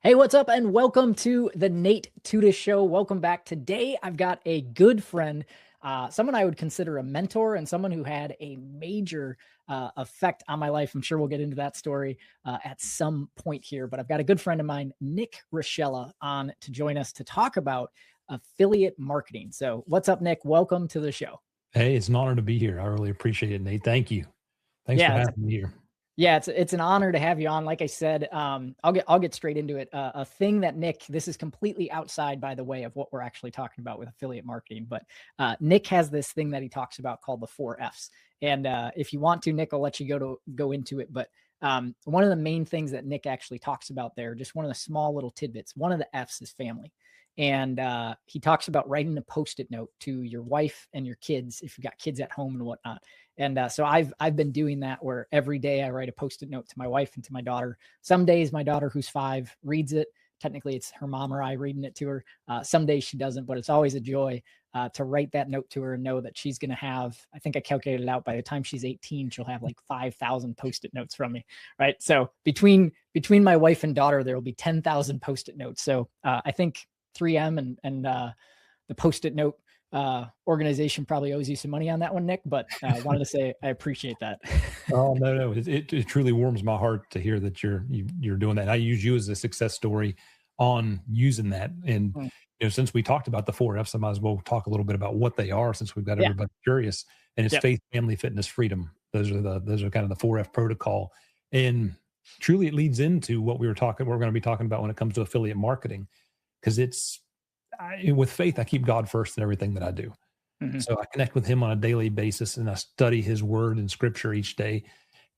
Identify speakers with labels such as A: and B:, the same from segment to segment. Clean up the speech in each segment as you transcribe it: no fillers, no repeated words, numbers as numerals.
A: Hey, what's up? And welcome to the Nate Tutas Show. Welcome back. Today, I've got a good friend, someone I would consider a mentor, and someone who had a major effect on my life. I'm sure we'll get into that story at some point here. But I've got a good friend of mine, Nick Raschella, on to join us to talk about affiliate marketing. So, what's up, Nick? Welcome to the show.
B: Hey, it's an honor to be here. I really appreciate it, Nate. Thank you. Thanks for
A: Yeah,
B: having me here.
A: Yeah, it's an honor to have you on. Like I said, I'll get straight into it. A thing that Nick, this is completely outside, by the way, of what we're actually talking about with affiliate marketing. But Nick has this thing that he talks about called the 4 Fs. And if you want to, Nick, I'll let you go into it. But one of the main things that Nick actually talks about there, just one of the small little tidbits. One of the Fs is family. And he talks about writing a Post-it note to your wife and your kids if you've got kids at home and whatnot. And so I've been doing that where every day I write a Post-it note to my wife and to my daughter. Some days my daughter, who's 5, reads it. Technically, it's her mom or I reading it to her. Some days she doesn't, but it's always a joy to write that note to her and know that she's going to have, I think I calculated it out, by the time she's 18, she'll have like 5,000 Post-it notes from me, right? So between my wife and daughter, there will be 10,000 Post-it notes. So I think 3M and the Post-it note organization probably owes you some money on that one, Nick, but I wanted to say I appreciate that.
B: Oh, no. It truly warms my heart to hear that you're doing that. I use you as a success story on using that. And, since we talked about the 4 Fs, I might as well talk a little bit about what they are since we've got everybody curious. And it's faith, family, fitness, freedom. Those are kind of the 4 F protocol. And truly it leads into what we're going to be talking about when it comes to affiliate marketing. Because with faith, I keep God first in everything that I do. Mm-hmm. So I connect with him on a daily basis and I study his word and scripture each day.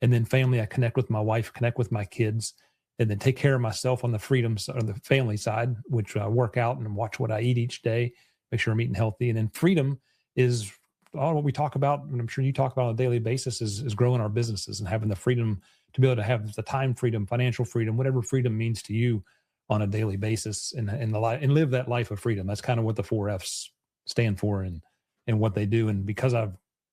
B: And then family, I connect with my wife, connect with my kids, and then take care of myself on the freedom or the family side, which I work out and watch what I eat each day, make sure I'm eating healthy. And then freedom is all what we talk about, and I'm sure you talk about on a daily basis, is growing our businesses and having the freedom to be able to have the time freedom, financial freedom, whatever freedom means to you on a daily basis, and live that life of freedom. That's kind of what the 4 Fs stand for and what they do. And because I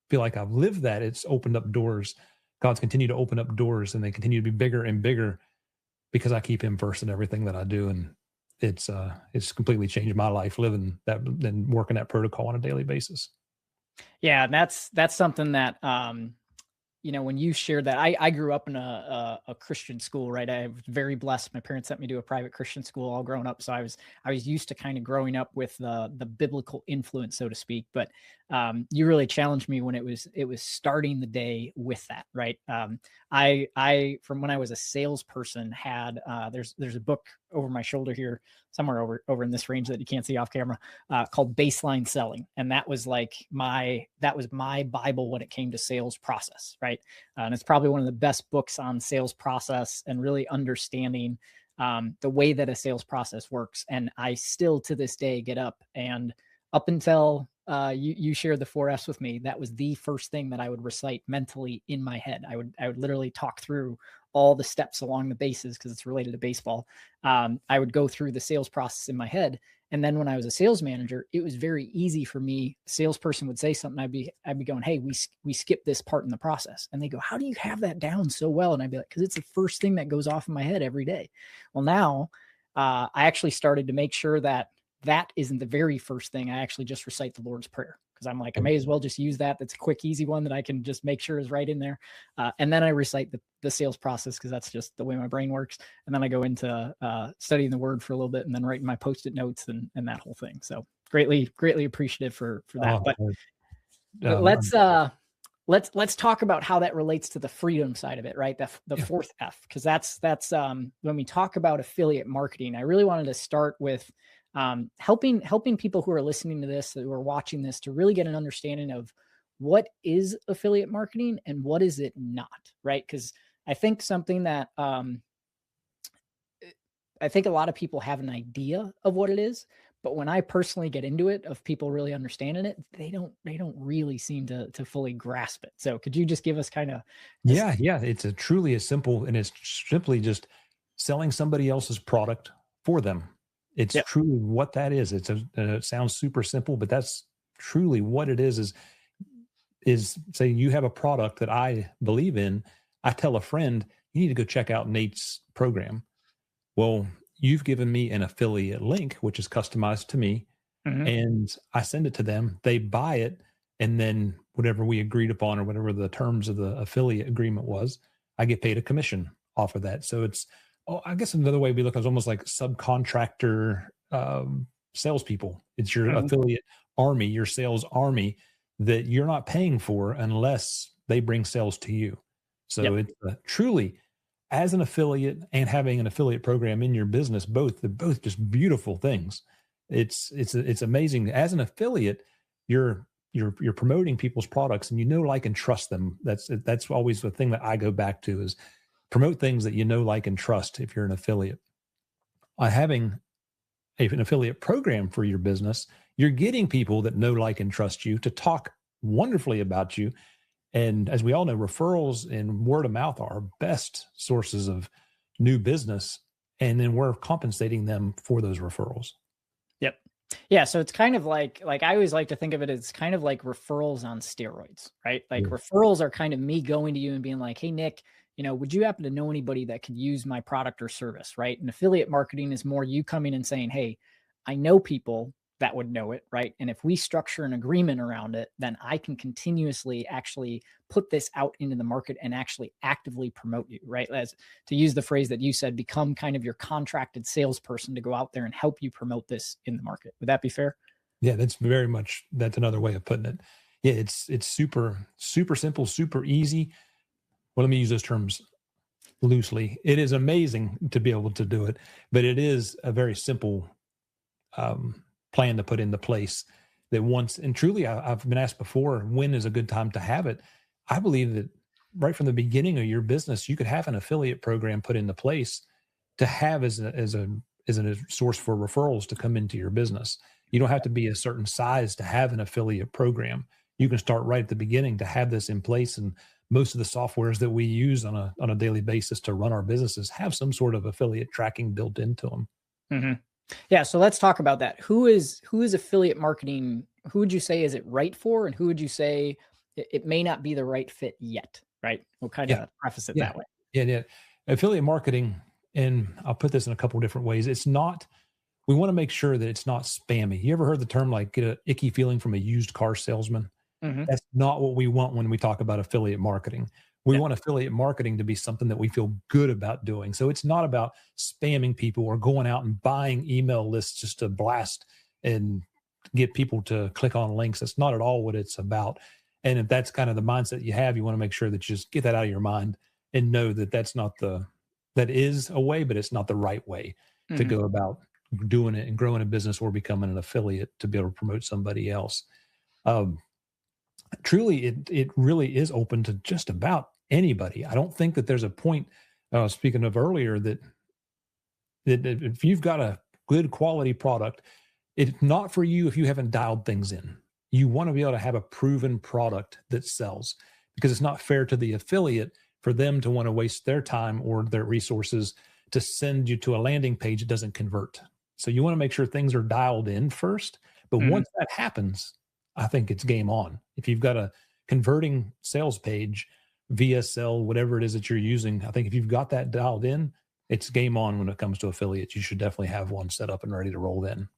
B: feel like I've lived that, it's opened up doors. God's continued to open up doors, and they continue to be bigger and bigger because I keep him first in everything that I do. And it's completely changed my life living that and working that protocol on a daily basis.
A: Yeah, and that's something that when you shared that, I grew up in a Christian school, right? I was very blessed. My parents sent me to a private Christian school all growing up. So I was used to kind of growing up with the biblical influence, so to speak. But you really challenged me when it was starting the day with that, right? I from when I was a salesperson had there's a book over my shoulder here, somewhere over in this range that you can't see off camera, called Baseline Selling. And that was my Bible when it came to sales process, right? And it's probably one of the best books on sales process and really understanding the way that a sales process works. And I still to this day get up until you shared the 4 Fs with me, that was the first thing that I would recite mentally in my head. I would literally talk through all the steps along the bases because it's related to baseball. I would go through the sales process in my head. And then when I was a sales manager, it was very easy for me. A salesperson would say something. I'd be going, hey, we skipped this part in the process. And they go, how do you have that down so well? And I'd be like, because it's the first thing that goes off in my head every day. Well, now I actually started to make sure that isn't the very first thing. I actually just recite the Lord's Prayer because I'm like, I may as well just use that. That's a quick, easy one that I can just make sure is right in there. And then I recite the sales process because that's just the way my brain works. And then I go into studying the word for a little bit and then writing my Post-it notes and that whole thing. So greatly appreciative for that. But let's talk about how that relates to the freedom side of it, right? The 4th F, because that's when we talk about affiliate marketing, I really wanted to start with helping people who are listening to this, who are watching this, to really get an understanding of what is affiliate marketing and what is it not, right? Because I think something that I think a lot of people have an idea of what it is, but when I personally get into it, of people really understanding it, they don't really seem to fully grasp it. So could you just give us kind of
B: Yeah, it's truly as simple, and it's simply just selling somebody else's product for them. It's truly what that is. It sounds super simple, but that's truly what it is say you have a product that I believe in. I tell a friend, you need to go check out Nate's program. Well, you've given me an affiliate link, which is customized to me,
A: Mhm.
B: and I send it to them. They buy it, and then whatever we agreed upon or whatever the terms of the affiliate agreement was, I get paid a commission off of that. So it's, oh, I guess another way we look at it is almost like subcontractor salespeople. It's your
A: Mhm.
B: affiliate army, your sales army that you're not paying for unless they bring sales to you. So
A: Yep.
B: it's truly, as an affiliate and having an affiliate program in your business, they're both just beautiful things. It's amazing. As an affiliate, you're promoting people's products, and you know, like, and trust them. That's always the thing that I go back to is promote things that you know, like, and trust. If you're an affiliate, having an affiliate program for your business, you're getting people that know, like, and trust you to talk wonderfully about you. And as we all know, referrals and word of mouth are our best sources of new business. And then we're compensating them for those referrals.
A: Yep. Yeah, so it's kind of like I always like to think of it as kind of like referrals on steroids, right? Like
B: Yeah.
A: referrals are kind of me going to you and being like, "Hey Nick, would you happen to know anybody that could use my product or service?" Right? And affiliate marketing is more you coming and saying, "Hey, I know people that would know it, right? And if we structure an agreement around it, then I can continuously actually put this out into the market and actually actively promote you, right? As to use the phrase that you said, become kind of your contracted salesperson to go out there and help you promote this in the market. Would that be fair?
B: Yeah, that's another way of putting it. Yeah, it's super, super simple, super easy. Well, let me use those terms loosely. It is amazing to be able to do it, but it is a very simple plan to put into place that once, and truly, I've been asked before, when is a good time to have it? I believe that right from the beginning of your business, you could have an affiliate program put into place to have as a source for referrals to come into your business. You don't have to be a certain size to have an affiliate program. You can start right at the beginning to have this in place. And most of the softwares that we use on a daily basis to run our businesses have some sort of affiliate tracking built into them.
A: Hmm. Yeah. So let's talk about that. Who is affiliate marketing? Who would you say is it right for, and who would you say it may not be the right fit yet? Right. We'll kind
B: Yeah,
A: of preface it
B: yeah,
A: that way.
B: yeah. Affiliate marketing, and I'll put this in a couple of different ways. It's not. We want to make sure that it's not spammy. You ever heard the term like get a icky feeling from a used car salesman?
A: Hmm.
B: That's not what we want when we talk about affiliate marketing. We
A: Yeah.
B: want affiliate marketing to be something that we feel good about doing. So it's not about spamming people or going out and buying email lists just to blast and get people to click on links. That's not at all what it's about. And if that's kind of the mindset you have, you want to make sure that you just get that out of your mind and know that that is a way, but it's not the right way to
A: Hmm.
B: go about doing it and growing a business or becoming an affiliate to be able to promote somebody else. Um, Truly, it really is open to just about anybody. I don't think that there's a point, speaking of earlier, that if you've got a good quality product, it's not for you if you haven't dialed things in. You want to be able to have a proven product that sells, because it's not fair to the affiliate for them to want to waste their time or their resources to send you to a landing page that doesn't convert. So you want to make sure things are dialed in first. But
A: Hmm.
B: once that happens, I think it's game on. If you've got a converting sales page, VSL, whatever it is that you're using, I think if you've got that dialed in, it's game on when it comes to affiliates. You should definitely have one set up and ready to roll in.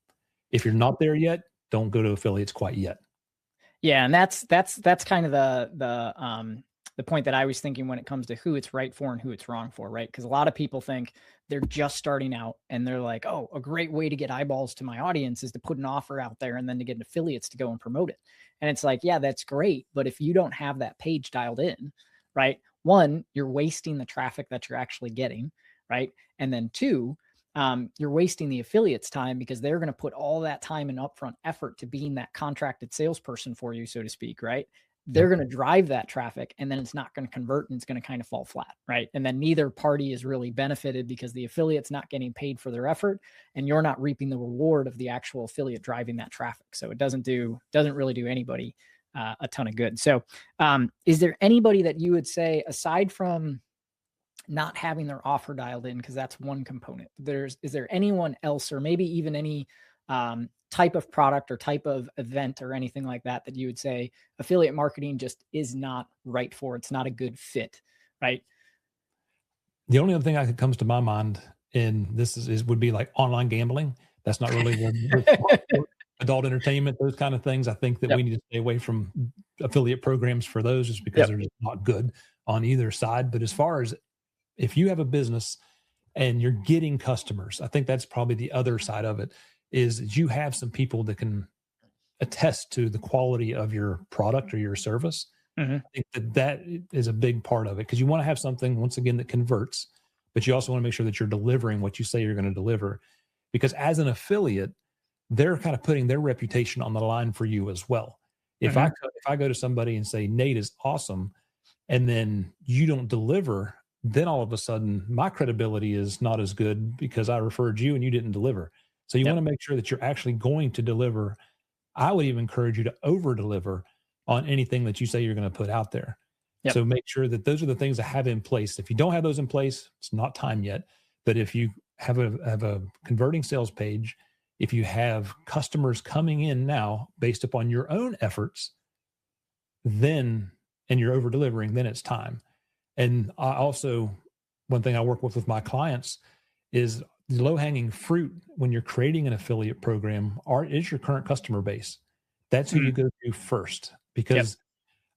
B: If you're not there yet, don't go to affiliates quite yet.
A: Yeah, and that's kind of the point that I was thinking when it comes to who it's right for and who it's wrong for, right? Because a lot of people think they're just starting out and they're like, oh, a great way to get eyeballs to my audience is to put an offer out there and then to get affiliates to go and promote it. And it's like, yeah, that's great, but if you don't have that page dialed in, right? One, you're wasting the traffic that you're actually getting, right? And then two, you're wasting the affiliates time because they're going to put all that time and upfront effort to being that contracted salesperson for you, so to speak, right? They're
B: Yep.
A: going to drive that traffic and then it's not going to convert and it's going to kind of fall flat, right? And then neither party is really benefited because the affiliate's not getting paid for their effort and you're not reaping the reward of the actual affiliate driving that traffic. So it doesn't really do anybody a ton of good. So is there anybody that you would say, aside from not having their offer dialed in, because that's one component, is there anyone else or maybe even any type of product or type of event or anything like that that you would say affiliate marketing just is not right for, it's not a good fit, right?
B: The only other thing that comes to my mind and this would be like online gambling. That's not really adult entertainment, those kind of things. I think that we need to stay away from affiliate programs for those, just because they're just not good on either side. But as far as if you have a business and you're getting customers, I think that's probably the other side of it, is you have some people that can attest to the quality of your product or your service. I think that is a big part of it, because you want to have something, once again, that converts, but you also want to make sure that you're delivering what you say you're going to deliver, because as an affiliate, they're kind of putting their reputation on the line for you as well. If I go to somebody and say, Nate is awesome, and then you don't deliver, then all of a sudden my credibility is not as good because I referred you and you didn't deliver. So you want to make sure that you're actually going to deliver. I would even encourage you to over deliver on anything that you say you're going to put out there. So make sure that those are the things that have in place. If you don't have those in place, it's not time yet. But if you have a converting sales page, if you have customers coming in now based upon your own efforts, then, and you're over delivering, then it's time. And I also, one thing I work with my clients is the low-hanging fruit when you're creating an affiliate program is your current customer base. That's who you go to first, because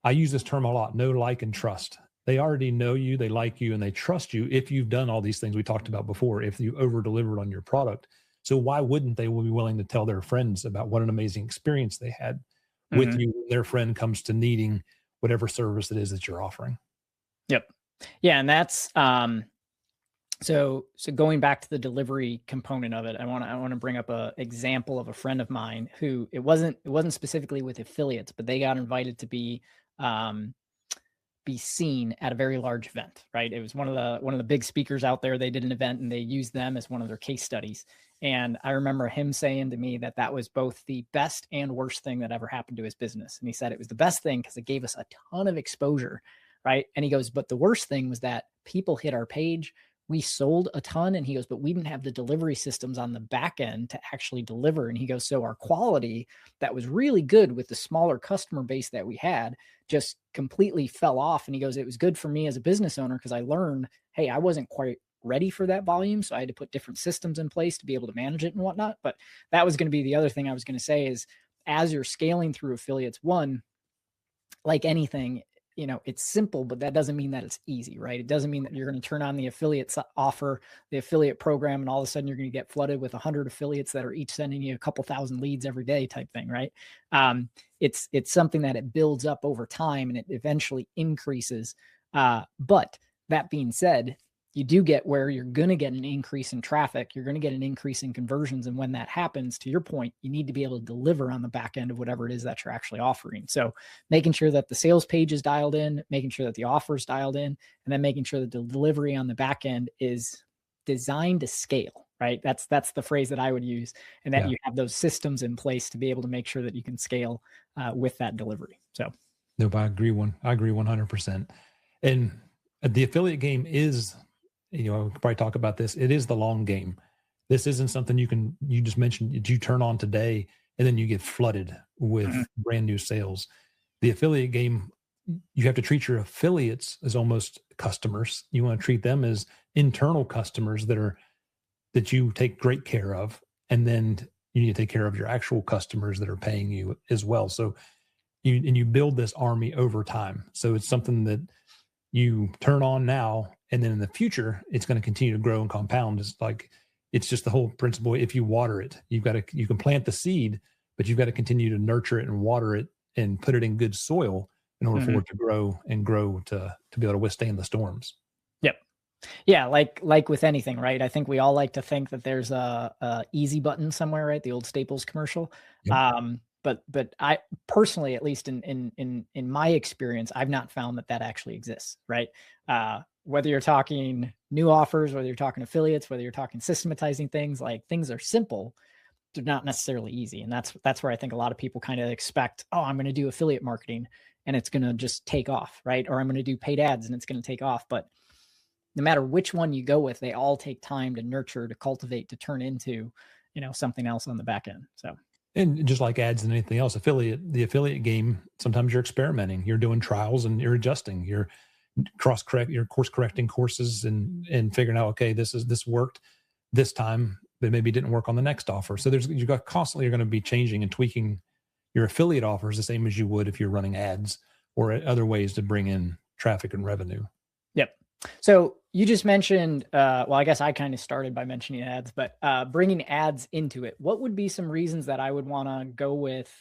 B: I use this term a lot: know, like, and trust. They already know you, they like you, and they trust you if you've done all these things we talked about before, if you over-delivered on your product. So why wouldn't they be willing to tell their friends about what an amazing experience they had with you when their friend comes to needing whatever service it is that you're offering?
A: Yeah. And that's, so going back to the delivery component of it, I want to bring up a example of a friend of mine who it wasn't specifically with affiliates, but they got invited to be seen at a very large event, right? It was one of the big speakers out there. They did an event and they used them as one of their case studies. And I remember him saying to me that was both the best and worst thing that ever happened to his business. And he said it was the best thing because it gave us a ton of exposure, right? And he goes, but the worst thing was that people hit our page. We sold a ton. And he goes, but we didn't have the delivery systems on the back end to actually deliver. And he goes, so our quality that was really good with the smaller customer base that we had just completely fell off. And he goes, it was good for me as a business owner because I learned, hey, I wasn't quite ready for that volume. So I had to put different systems in place to be able to manage it and whatnot. But that was going to be the other thing I was going to say is, as you're scaling through affiliates, one, like anything, it's simple, but that doesn't mean that it's easy, right? It doesn't mean that you're going to turn on the affiliate offer, the affiliate program, and all of a sudden you're going to get flooded with 100 affiliates that are each sending you a couple thousand leads every day type thing, right? It's something that it builds up over time and it eventually increases. But that being said, you do get where you're going to get an increase in traffic. You're going to get an increase in conversions. And when that happens, to your point, you need to be able to deliver on the back end of whatever it is that you're actually offering. So making sure that the sales page is dialed in, making sure that the offer is dialed in, and then making sure that the delivery on the back end is designed to scale, right? That's the phrase that I would use, and that you have those systems in place to be able to make sure that you can scale with that delivery. So,
B: no, I agree 100%. And the affiliate game is, we'll probably talk about this. It is the long game. This isn't something you just mentioned that you turn on today and then you get flooded with brand new sales. The affiliate game, you have to treat your affiliates as almost customers. You want to treat them as internal customers that you take great care of. And then you need to take care of your actual customers that are paying you as well. So you build this army over time. So it's something that you turn on now, and then in the future, it's going to continue to grow and compound. It's just the whole principle. If you water it, you can plant the seed, but you've got to continue to nurture it and water it and put it in good soil in order for it to grow to be able to withstand the storms.
A: Yep. Yeah. Like with anything, right? I think we all like to think that there's a easy button somewhere, right? The old Staples commercial. Yep. But I personally, at least in my experience, I've not found that actually exists, right? Whether you're talking new offers, whether you're talking affiliates, whether you're talking systematizing things, like things are simple, they're not necessarily easy. And that's where I think a lot of people kind of expect, oh, I'm going to do affiliate marketing and it's going to just take off, right? Or I'm going to do paid ads and it's going to take off. But no matter which one you go with, they all take time to nurture, to cultivate, to turn into, something else on the back end. So.
B: And just like ads and anything else, the affiliate game, sometimes you're experimenting, you're doing trials and you're adjusting, you're course correcting courses and figuring out, okay, this worked. this time, but maybe didn't work on the next offer. So you got constantly, you're going to be changing and tweaking your affiliate offers the same as you would if you're running ads or other ways to bring in traffic and revenue.
A: Yep. So you just mentioned, well, I guess I kind of started by mentioning ads, but bringing ads into it. What would be some reasons that I would want to go with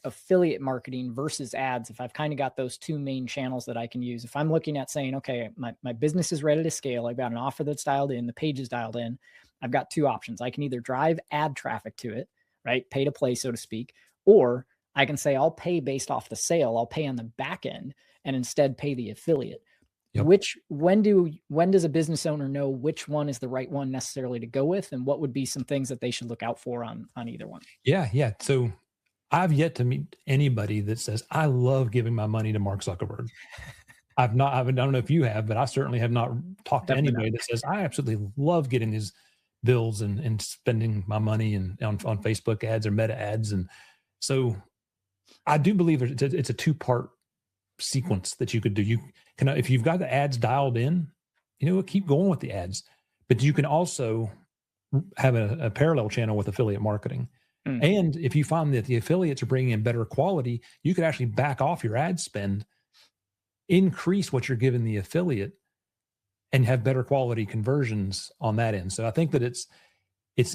A: affiliate marketing versus ads if I've kind of got those two main channels that I can use? If I'm looking at saying, okay, my business is ready to scale, I've got an offer that's dialed in, the page is dialed in, I've got two options. I can either drive ad traffic to it, right? Pay to play, so to speak, or I can say I'll pay based off the sale. I'll pay on the back end and instead pay the affiliate. Yep. When does a business owner know which one is the right one necessarily to go with, and what would be some things that they should look out for on either one?
B: Yeah. So I've yet to meet anybody that says, I love giving my money to Mark Zuckerberg. I don't know if you have, but I certainly have not talked to anybody that says, I absolutely love getting these bills and spending my money and on Facebook ads or meta ads. And so I do believe it's a two-part sequence that you could do. You can, if you've got the ads dialed in, keep going with the ads, but you can also have a parallel channel with affiliate marketing. And if you find that the affiliates are bringing in better quality, you could actually back off your ad spend, increase what you're giving the affiliate, and have better quality conversions on that end. So I think that it's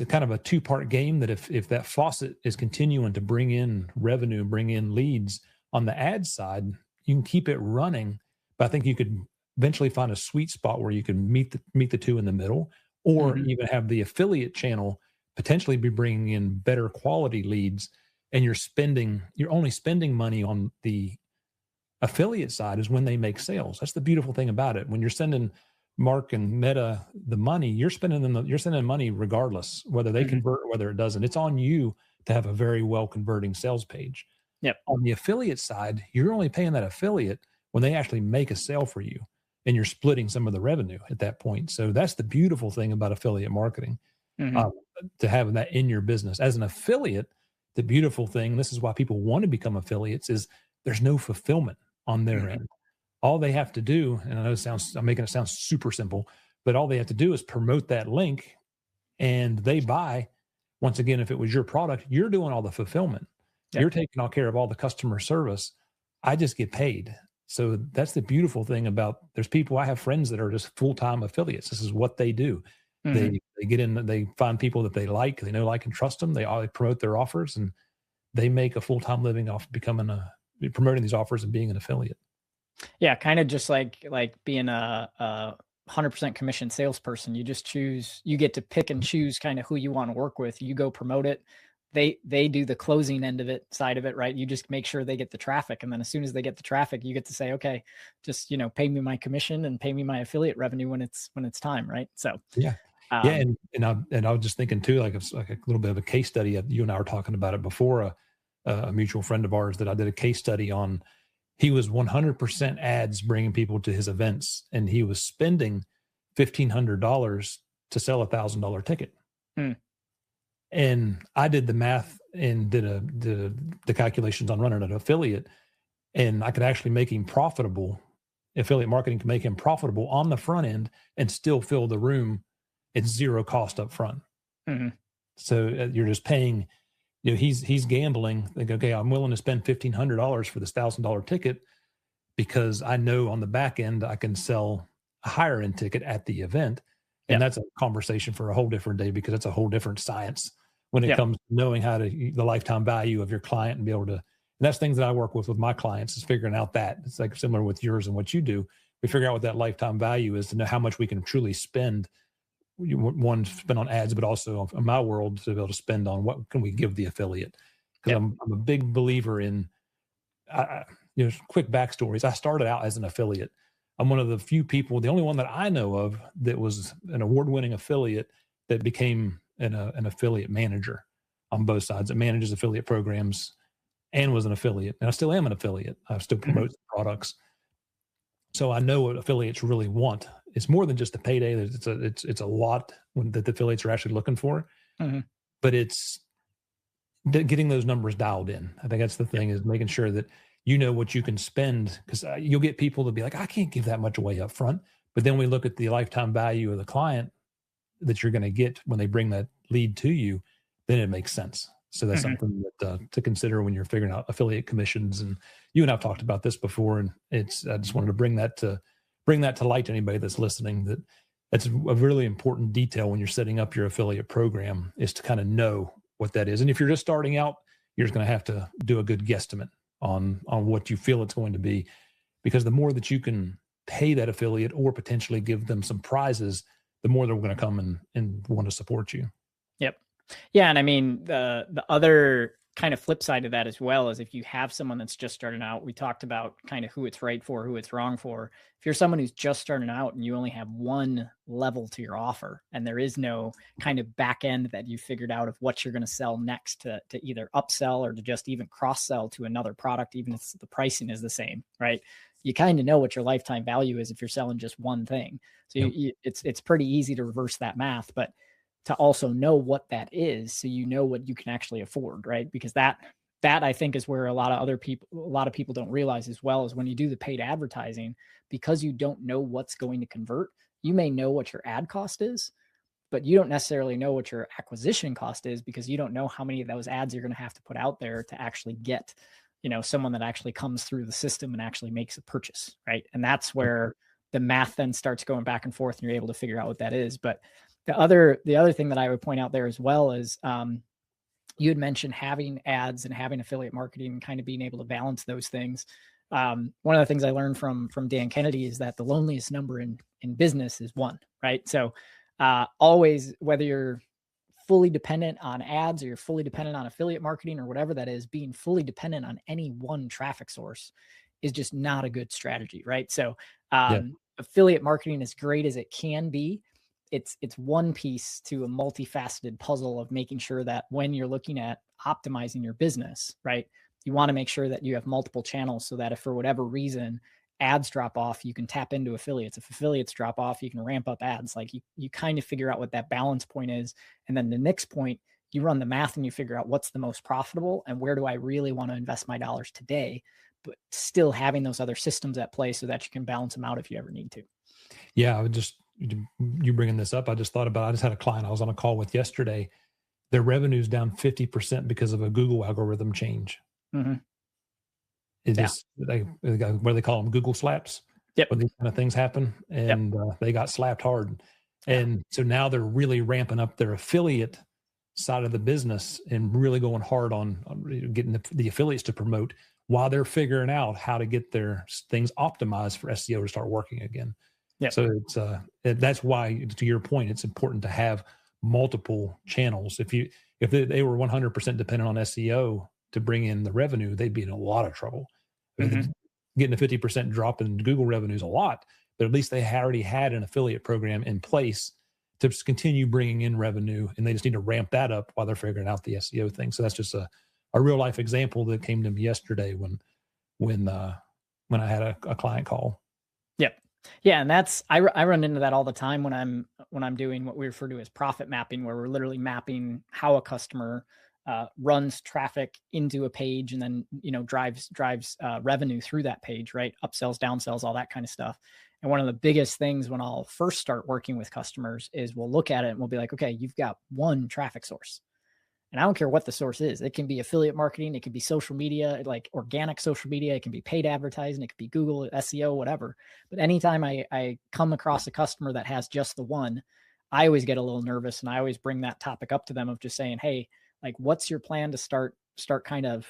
B: a kind of a two-part game, that if that faucet is continuing to bring in revenue, bring in leads on the ad side, you can keep it running. But I think you could eventually find a sweet spot where you can meet the two in the middle, or even have the affiliate channel potentially be bringing in better quality leads, and you're only spending money on the affiliate side is when they make sales. That's the beautiful thing about it. When you're sending Mark and Meta the money, you're sending money regardless whether they convert or whether it doesn't. It's on you to have a very well converting sales page.
A: Yep.
B: On the affiliate side, you're only paying that affiliate when they actually make a sale for you, and you're splitting some of the revenue at that point. So that's the beautiful thing about affiliate marketing, to have that in your business. As an affiliate, the beautiful thing, this is why people want to become affiliates, is there's no fulfillment on their end. All they have to do, and I know I'm making it sound super simple, but all they have to do is promote that link, and they buy. Once again, if it was your product, you're doing all the fulfillment. Yep. You're taking all care of all the customer service. I just get paid. So that's the beautiful thing about, I have friends that are just full-time affiliates. This is what they do. They get in, they find people that they like, like and trust them. They promote their offers, and they make a full-time living off promoting these offers and being an affiliate.
A: Yeah, kind of just like being a 100% commission salesperson. You get to pick and choose kind of who you want to work with. You go promote it. They do the closing end of side of it, right? You just make sure they get the traffic. And then as soon as they get the traffic, you get to say, okay, just, pay me my commission and pay me my affiliate revenue when it's time. Right. So,
B: yeah. And I was just thinking too, like a little bit of a case study. You and I were talking about it before, a mutual friend of ours that I did a case study on. He was 100% ads bringing people to his events, and he was spending $1,500 to sell $1,000 ticket. And I did the math and did the calculations on running an affiliate, and I could actually make him profitable. Affiliate marketing can make him profitable on the front end and still fill the room at zero cost up front. So you're just paying, he's gambling. Like, okay, I'm willing to spend $1,500 for this $1,000 ticket because I know on the back end I can sell a higher end ticket at the event. And that's a conversation for a whole different day, because it's a whole different science when it comes to knowing the lifetime value of your client, and be able to, and that's things that I work with my clients, is figuring out that. It's like similar with yours and what you do. We figure out what that lifetime value is to know how much we can truly spend. One, spend on ads, but also in my world, to be able to spend on what can we give the affiliate. Because I'm a big believer in, quick backstories. I started out as an affiliate. I'm one of the few people, the only one that I know of, that was an award-winning affiliate that became an affiliate manager on both sides. That manages affiliate programs and was an affiliate. And I still am an affiliate. I still promote products. So I know what affiliates really want. It's more than just a payday. It's a lot that the affiliates are actually looking for. But it's getting those numbers dialed in. I think that's the thing, is making sure that what you can spend, because you'll get people to be like, I can't give that much away up front. But then we look at the lifetime value of the client. that you're going to get when they bring that lead to you, then it makes sense. So that's something that to consider when you're figuring out affiliate commissions. And you and I've talked about this before, and I just wanted to bring that to light to anybody that's listening, that that's a really important detail when you're setting up your affiliate program, is to kind of know what that is. And if you're just starting out, you're just going to have to do a good guesstimate on what you feel it's going to be, because the more that you can pay that affiliate or potentially give them some prizes, the more they're going to come and want to support you.
A: Yep. Yeah. And I mean, the other kind of flip side of that as well is if you have someone that's just starting out, we talked about kind of who it's right for, who it's wrong for. If you're someone who's just starting out and you only have one level to your offer, and there is no kind of back end that you figured out of what you're going to sell next to either upsell or to just even cross sell to another product, even if the pricing is the same, right? You kind of know what your lifetime value is if you're selling just one thing. So it's pretty easy to reverse that math, but to also know what that is, so you know what you can actually afford, right? Because that I think is where a lot of people don't realize as well, is when you do the paid advertising, because you don't know what's going to convert. You may know what your ad cost is, but you don't necessarily know what your acquisition cost is, because you don't know how many of those ads you're going to have to put out there to actually get, someone that actually comes through the system and actually makes a purchase, right? And that's where the math then starts going back and forth, and you're able to figure out what that is. But the other thing that I would point out there as well is you had mentioned having ads and having affiliate marketing and kind of being able to balance those things. One of the things I learned from Dan Kennedy is that the loneliest number in business is 1, right? So always, whether you're fully dependent on ads or you're fully dependent on affiliate marketing or whatever that is, being fully dependent on any one traffic source is just not a good strategy, right? So affiliate marketing, as great as it can be, it's one piece to a multifaceted puzzle of making sure that when you're looking at optimizing your business, right, you want to make sure that you have multiple channels, so that if for whatever reason ads drop off, you can tap into affiliates. If affiliates drop off, you can ramp up ads. Like you kind of figure out what that balance point is. And then the next point, you run the math and you figure out what's the most profitable and where do I really want to invest my dollars today, but still having those other systems at play so that you can balance them out if you ever need to.
B: Yeah, you bringing this up, I just thought about, I just had a client I was on a call with yesterday. Their revenue's down 50% because of a Google algorithm change. It just, what do they call them? Google slaps. When these kind of things happen, and they got slapped hard. And so now they're really ramping up their affiliate side of the business and really going hard on getting the affiliates to promote, while they're figuring out how to get their things optimized for SEO to start working again. So that's why, to your point, it's important to have multiple channels. If they were 100% dependent on SEO to bring in the revenue, they'd be in a lot of trouble. Getting a 50% drop in Google revenue is a lot, but at least they already had an affiliate program in place to continue bringing in revenue, and they just need to ramp that up while they're figuring out the SEO thing. So that's just a real life example that came to me yesterday when I had a client call.
A: Yeah. And that's, I run into that all the time when I'm doing what we refer to as profit mapping, where we're literally mapping how a customer runs traffic into a page and then, drives revenue through that page, right? Upsells, downsells, all that kind of stuff. And one of the biggest things when I'll first start working with customers is we'll look at it and we'll be like, okay, you've got one traffic source. And I don't care what the source is. It can be affiliate marketing. It can be social media, like organic social media. It can be paid advertising. It could be Google, SEO, whatever. But anytime I come across a customer that has just the one, I always get a little nervous, and I always bring that topic up to them of just saying, hey, like, what's your plan to start kind of,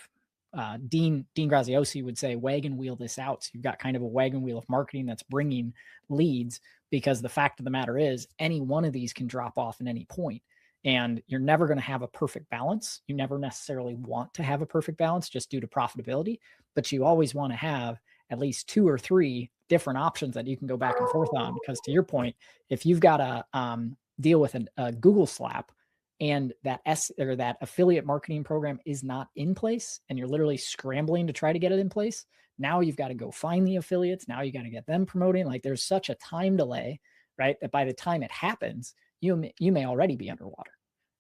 A: Dean Graziosi would say, wagon wheel this out. So you've got kind of a wagon wheel of marketing that's bringing leads, because the fact of the matter is any one of these can drop off at any point. And you're never going to have a perfect balance. You never necessarily want to have a perfect balance just due to profitability, but you always want to have at least 2 or 3 different options that you can go back and forth on. Because to your point, if you've got to deal with a Google slap and that affiliate marketing program is not in place, and you're literally scrambling to try to get it in place, now you've got to go find the affiliates. Now you got to get them promoting. Like, there's such a time delay, right? That by the time it happens, you may already be underwater,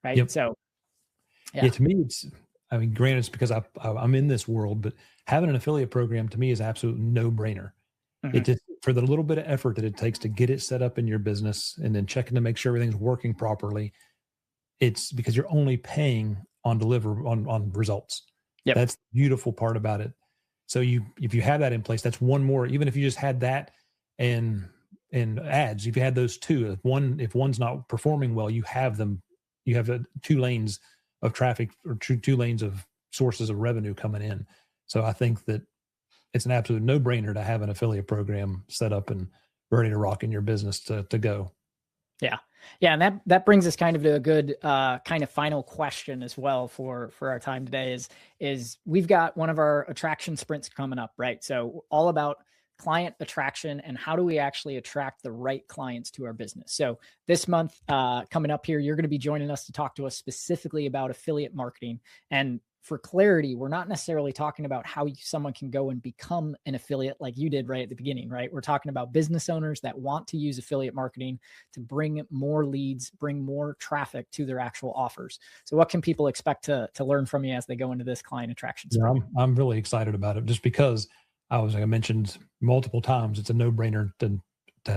A: right? So,
B: to me, granted, it's because I'm in this world, but having an affiliate program to me is absolute no brainer. for the little bit of effort that it takes to get it set up in your business and then checking to make sure everything's working properly, it's because you're only paying on on results.
A: Yep.
B: That's the beautiful part about it. So if you have that in place, that's one more, even if you just had that and ads, if you had those two, if one's not performing well, you have 2 lanes of traffic or two lanes of sources of revenue coming in. So I think that it's an absolute no-brainer to have an affiliate program set up and ready to rock in your business to go.
A: Yeah. Yeah. And that brings us kind of to a good kind of final question as well for our time today is we've got one of our attraction sprints coming up, right? So all about client attraction and how do we actually attract the right clients to our business. So this month coming up here, you're going to be joining us to talk to us specifically about affiliate marketing. And for clarity, we're not necessarily talking about how someone can go and become an affiliate like you did right at the beginning, right? We're talking about business owners that want to use affiliate marketing to bring more leads, bring more traffic to their actual offers. So what can people expect to learn from you as they go into this client attraction sprint?
B: Yeah, I'm really excited about it just because like I mentioned multiple times, it's a no-brainer to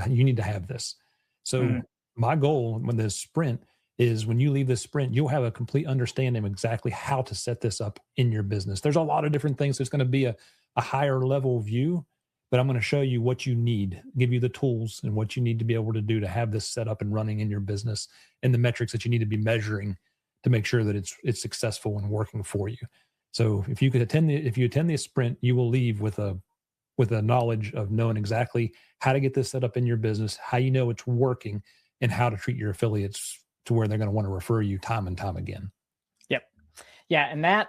B: you need to have this. So my goal when this sprint is when you leave this sprint, you'll have a complete understanding of exactly how to set this up in your business. There's a lot of different things. There's going to be a higher level view, but I'm going to show you what you need, give you the tools and what you need to be able to do to have this set up and running in your business and the metrics that you need to be measuring to make sure that it's successful and working for you. So if you attend the sprint, you will leave with a knowledge of knowing exactly how to get this set up in your business, how you know it's working, and how to treat your affiliates to where they're going to want to refer you time and time again.
A: Yep. Yeah. And that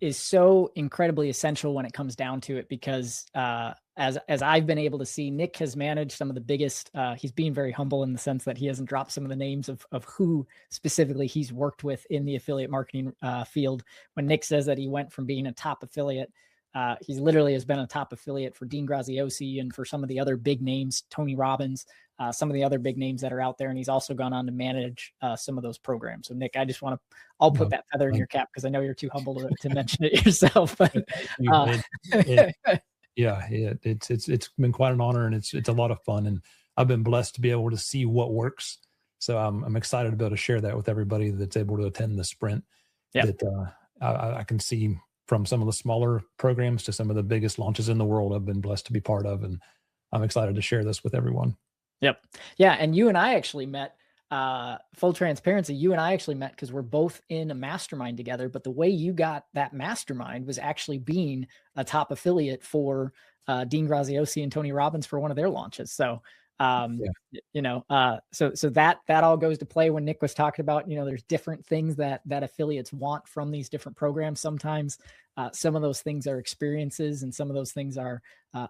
A: is so incredibly essential when it comes down to it, because as I've been able to see, Nick has managed some of the biggest, he's being very humble in the sense that he hasn't dropped some of the names of who specifically he's worked with in the affiliate marketing field. When Nick says that he went from being a top affiliate, he's literally has been a top affiliate for Dean Graziosi and for some of the other big names, Tony Robbins, some of the other big names that are out there. And he's also gone on to manage some of those programs. So Nick, I just I'll put that feather in your cap because I know you're too humble to mention it yourself. But
B: it's been quite an honor and it's a lot of fun. And I've been blessed to be able to see what works. So I'm excited to be able to share that with everybody that's able to attend the sprint. That I can see from some of the smaller programs to some of the biggest launches in the world I've been blessed to be part of. And I'm excited to share this with everyone.
A: Yep. Yeah. And you and I actually met, full transparency, you and I actually met because we're both in a mastermind together. But the way you got that mastermind was actually being a top affiliate for Dean Graziosi and Tony Robbins for one of their launches. So, so that all goes to play when Nick was talking about, there's different things that affiliates want from these different programs. Sometimes some of those things are experiences and some of those things are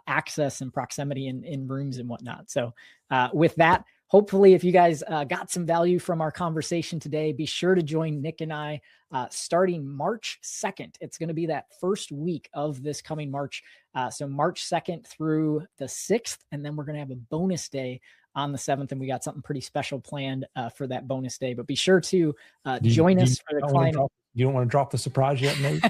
A: access and proximity in rooms and whatnot. So with that, hopefully if you guys got some value from our conversation today, be sure to join Nick and I starting March 2nd. It's going to be that first week of this coming March. So March 2nd through the 6th. And then we're going to have a bonus day on the 7th. And we got something pretty special planned for that bonus day. But be sure to join us for the client.
B: You don't want to drop the surprise yet, Nate?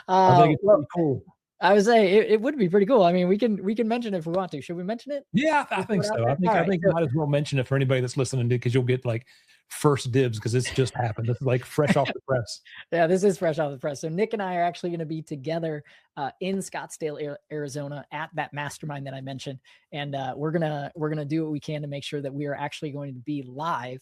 B: I think it's pretty cool.
A: I would say it would be pretty cool. I mean, we can mention it if we want to. Should we mention it?
B: Yeah, I think so. I think you might as well mention it for anybody that's listening to, because you'll get like first dibs because it's just happened. This is like fresh off the press.
A: Yeah, this is fresh off the press. So Nick and I are actually going to be together in Scottsdale, Arizona at that mastermind that I mentioned. And we're gonna do what we can to make sure that we are actually going to be live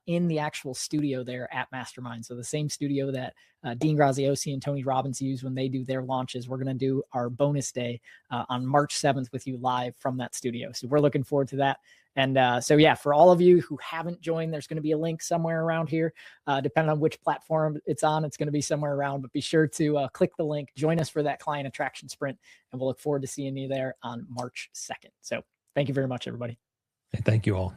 A: in the actual studio there at Mastermind. So the same studio that Dean Graziosi and Tony Robbins use when they do their launches, we're going to do our bonus day on March 7th with you live from that studio. So we're looking forward to that. And so, yeah, for all of you who haven't joined, there's going to be a link somewhere around here. Depending on which platform it's on, it's going to be somewhere around. But be sure to click the link, join us for that client attraction sprint, and we'll look forward to seeing you there on March 2nd. So thank you very much, everybody.
B: And thank you all.